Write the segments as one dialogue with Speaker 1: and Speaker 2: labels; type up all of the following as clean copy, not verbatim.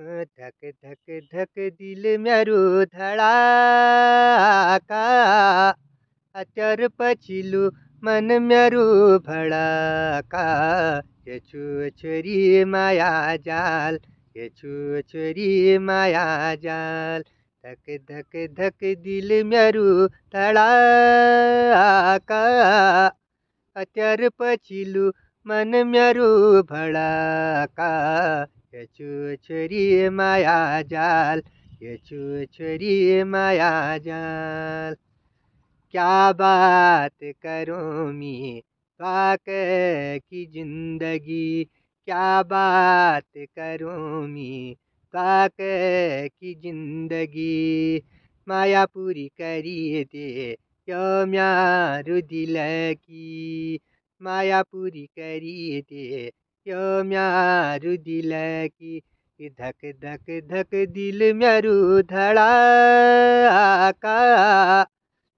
Speaker 1: धक धक धक दिल म्यारू धड़ाका अत्यार पछिलु मन म्यारू भड़ाका यछु छोरी माया जाल यछु छोरी माया जाल धक धक धक दिल म्यारू धड़ाका अत्यार पछिलु मन म्यारू भड़ाका यछु छोरी माया जाल यछु छोरी माया जाल। क्या बात करूं मैं पाक की जिंदगी क्या बात करूं मैं पाक की जिंदगी माया पूरी करी दे यो म्यारू दिल की माया पूरी करी दे यो म्यारू दिल की धक धक धक दिल म्यारू धड़ाका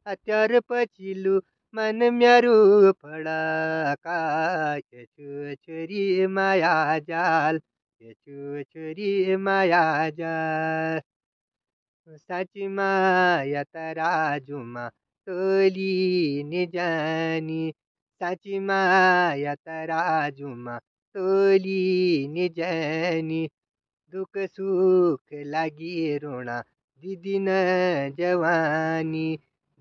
Speaker 1: अत्यार पछिलु मन म्यारू भड़ाका यछु छोरी माया जाल यछु छोरी माया जाल। साँची माया तराजुमा तोली निजानी साँची माया तराजुमा तोली निजानी दुख सुख लागी रोना दिदिन जवानी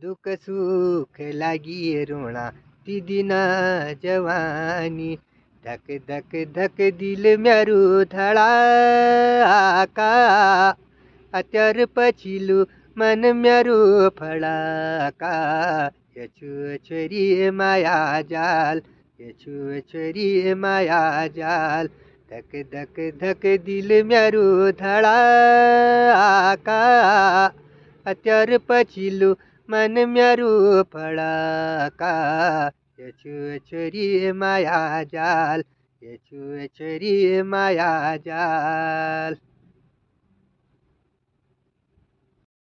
Speaker 1: दुख सुख लागी रोना दिदिन जवानी धक धक धक दिल म्यारू धड़ाका अत्यार पछिलु मन म्यारू भड़ाका यछु छोरी माया जाल यछु छोरी माया जाल धक धक धक दिल म्यारू धड़ाका अत्यार पछिलु मन म्यारू भड़ाका यछु छोरी माया जाल यछु छोरी माया जाल।